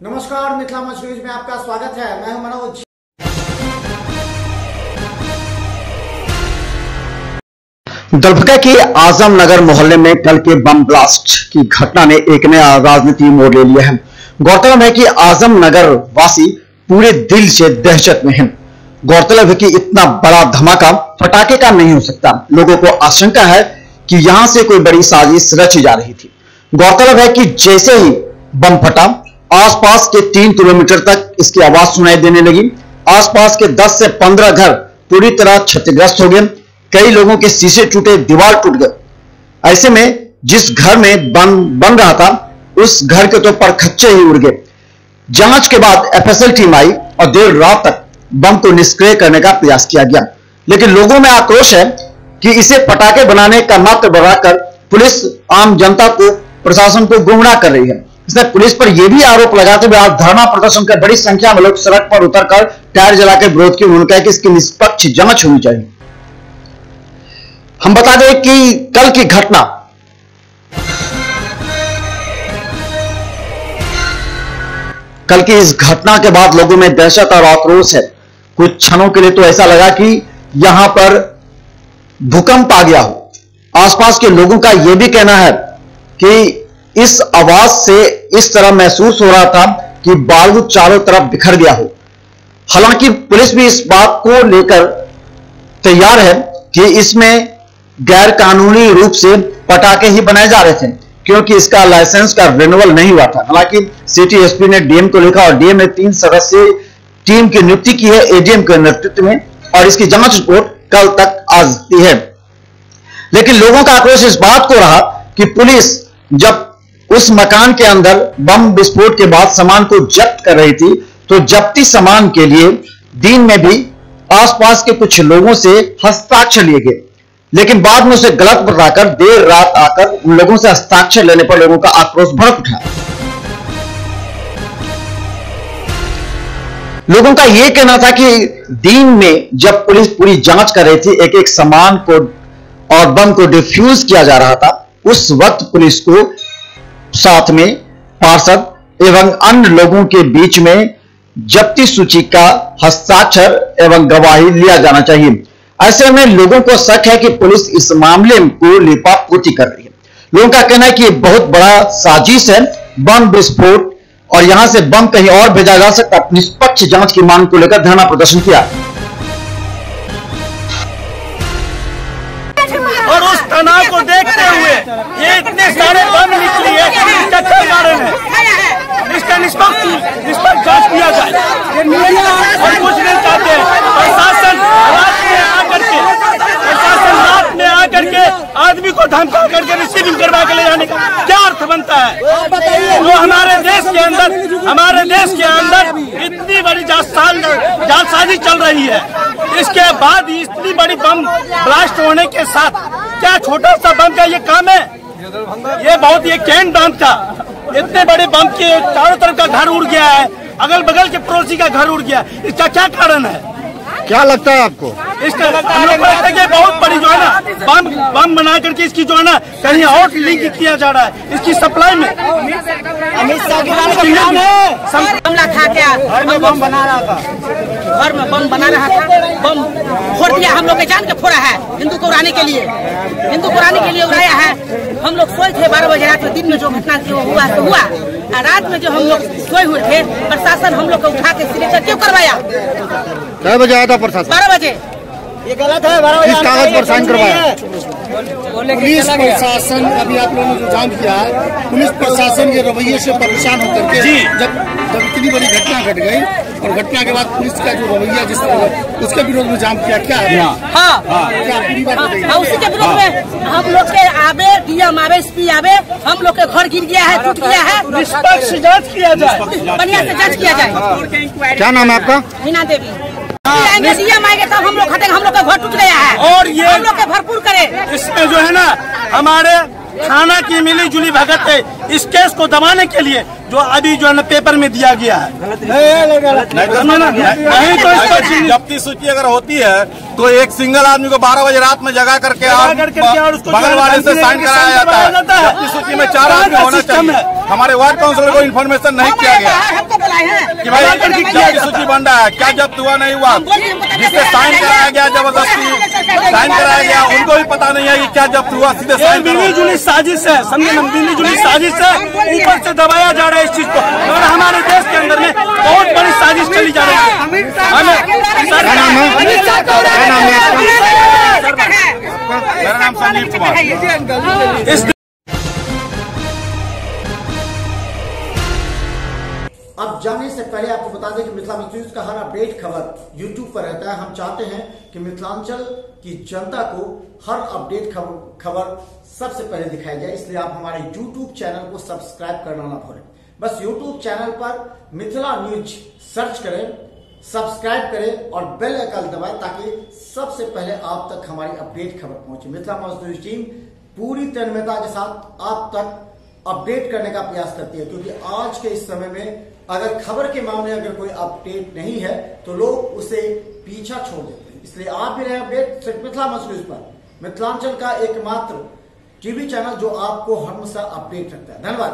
नमस्कार, मिथिला मंच न्यूज में आपका स्वागत है। मैं हूं मनोज। दरभंगा के आजम नगर मोहल्ले में कल के बम ब्लास्ट की घटना ने एक नया राजनीतिक मोड़ ले लिया है। गौरतलब है कि आजम नगर वासी पूरे दिल से दहशत में हैं। गौरतलब है कि इतना बड़ा धमाका पटाखे का नहीं हो सकता। लोगों को आशंका है कि यहां से कोई बड़ी साजिश रची जा रही थी। गौरतलब है कि जैसे ही बम फटा, आसपास के 3 किलोमीटर तक इसकी आवाज सुनाई देने लगी। आसपास के 10 से 15 घर पूरी तरह क्षतिग्रस्त हो गए। कई लोगों के शीशे टूटे, दीवार टूट गए। ऐसे में जिस घर में बम बन रहा था, उस घर के तो परखच्चे ही उड़ गए। जांच के बाद एफएसएल टीम आई और देर रात तक बम को निष्क्रिय करने का प्रयास किया गया, लेकिन लोगों में आक्रोश है कि इसे पटाखे बनाने का मात्र बढ़ाकर पुलिस आम जनता को, प्रशासन को गुमराह कर रही है। इसने पुलिस पर यह भी आरोप लगाते हुए आज धरना प्रदर्शन कर बड़ी संख्या में लोग सड़क पर उतरकर टायर जलाकर विरोध किया। उन्होंने कहा कि इसकी निष्पक्ष जांच होनी चाहिए। हम बता दें कि कल की घटना इस घटना के बाद लोगों में दहशत और आक्रोश है। कुछ क्षणों के लिए तो ऐसा लगा कि यहां पर भूकंप आ गया हो। आसपास के लोगों का यह भी कहना है कि इस आवाज से इस तरह महसूस हो रहा था कि बारूद चारों तरफ बिखर गया हो। हालांकि पुलिस भी इस बात को लेकर तैयार है कि इसमें गैर कानूनी रूप से पटाखे ही बनाए जा रहे थे, क्योंकि इसका लाइसेंस का रिन्यूअल नहीं हुआ था। हालांकि सिटी एसपी ने डीएम को लिखा और डीएम ने 3 सदस्यीय टीम की नियुक्ति की है एडीएम के नेतृत्व में, और इसकी जांच रिपोर्ट कल तक आ सकती है। लेकिन लोगों का आक्रोश इस बात को रहा कि पुलिस जब उस मकान के अंदर बम विस्फोट के बाद सामान को जब्त कर रही थी, तो जब्ती सामान के लिए दिन में भी आसपास के कुछ लोगों से हस्ताक्षर लिए गए, लेकिन बाद में उसे गलत बताकर देर रात आकर उन लोगों से हस्ताक्षर लेने पर लोगों का आक्रोश भड़क उठा। लोगों का यह कहना था कि दिन में जब पुलिस पूरी जांच कर रही थी, एक एक सामान को और बम को डिफ्यूज किया जा रहा था, उस वक्त पुलिस को साथ में पार्षद एवं अन्य लोगों के बीच में जब्ती सूची का हस्ताक्षर एवं गवाही लिया जाना चाहिए। ऐसे में लोगों को शक है कि पुलिस इस मामले को लिपापोती कर रही है। लोगों का कहना है कि यह बहुत बड़ा साजिश है, बम विस्फोट, और यहां से बम कहीं और भेजा जा सकता। निष्पक्ष जांच की मांग को लेकर धरना प्रदर्शन किया। और उस तनाव को देखते हुए ये इतने सारे बम निकली है कि इसका क्या कारण है, इसका निष्पक्ष जांच किया जाए। और कुछ नहीं चाहते। प्रशासन रात में आकर के आदमी को धमका करके रिसीविंग करवा के ले जाने का क्या अर्थ बनता है? तो हमारे देश के अंदर इतनी बड़ी जालसाजी चल रही है, इसके बाद इतनी बड़ी बम ब्लास्ट होने के साथ क्या छोटा सा बम का ये काम है? ये बहुत ये कैंट बम था। इतने बड़े बम के चारों तरफ का घर उड़ गया है, अगल बगल के पड़ोसी का घर उड़ गया। इसका क्या कारण है? क्या लगता है आपको? इसका हम लोग को लगता है कि बहुत बड़ी जो है ना बम बना करके इसकी जो है ना कहीं और लिंक किया जा रहा है इसकी सप्लाई में। अमित शाह की हमला था क्या? घर में बम बना रहा था, घर में बम बना रहा था, बम फोड़ दिया। हम लोग के जान के फोड़ा है, हिंदू को उड़ाने के लिए उड़ाया है। हम लोग सोए थे 12 बजे रात में। दिन में जो घटना थी वो हुआ तो हुआ, रात में जो हम लोग सोए हुए थे, प्रशासन हम लोग को उठा के सिलेक्टर क्यों करवाया? क्या बजे आया था प्रशासन? 12 बजे। ये गलत है। 12 बजे किस कागज पर साइन करवाया? पुलिस प्रशासन, अभी आप लोगों ने जो जांच किया है, पुलिस प्रशासन के रवैये से परेशान होकर के जब इतनी बड़ी घटना घट गई और घटना के बाद पुलिस का जो रवैया जिस उसके विरोध में जाम किया, क्या है? हाँ, क्या पूरी बात बताइए। उसी के विरोध में हम लोग के आवे, डीएम आवे, एसपी आवे, हम लोग के घर गिर गया है, टूट गया है। निष्पक्ष जांच किया जाए, बढ़िया से जांच किया जाए। क्या नाम है आपका? हीना देवी। डीएम आएंगे तब हम लोग हटेंगे। हम लोग का घर टूट गया है और ये हम लोग के भरपूर करे। इसमें जो है ना हमारे थाना की मिली जुली भगत है इस केस को दबाने के लिए जो अभी जो है ना पेपर में दिया गया है। नहीं तो इसका जब्ती सूची अगर होती है तो एक सिंगल आदमी को 12 बजे रात में जगा करके बगल वाले से साइन कराया जाता है। जब्ती सूची में 4 आदमी होना चाहिए। हमारे वार्ड काउंसिलर को इन्फॉर्मेशन नहीं किया गया कि भाई जब्ती सूची बन रहा है, क्या जब्त हुआ नहीं हुआ, जिससे साइन कराया गया जबरदस्ती साइन कराया गया उनको भी पता नहीं है कि क्या जब्त हुआ, सीधे साइन मिली जुली साजिश है, समझे, मिली जुली साजिश है, ऊपर से दबाया जा रहा है इस चीज को। और हमारे देश के अंदर में बहुत बड़ी साजिश चली जा रही है। मेरा नाम संजीव कुमार। अब जानने से पहले आपको बता दें कि मिथिला न्यूज का हर अपडेट खबर YouTube पर रहता है। हम चाहते हैं कि मिथिलांचल की जनता को हर अपडेट खबर सबसे पहले दिखाई जाए, इसलिए आप हमारे YouTube चैनल को सब्सक्राइब करना ना भूलें। बस YouTube चैनल पर मिथिला न्यूज सर्च करें, सब्सक्राइब करें और बेल आइकन दबाएं ताकि सबसे पहले आप तक हमारी अपडेट खबर पहुंचे। मिथिला न्यूज टीम पूरी तन्मयता के साथ आप तक अपडेट करने का प्रयास करती है, क्योंकि आज के इस समय में अगर खबर के मामले अगर कोई अपडेट नहीं है तो लोग उसे पीछा छोड़ देते हैं। इसलिए आप भी रहे अपडेट सिर्फ मिथिला न्यूज पर, मिथिलांचल का एकमात्र टीवी चैनल जो आपको हमेशा अपडेट रखता है। धन्यवाद।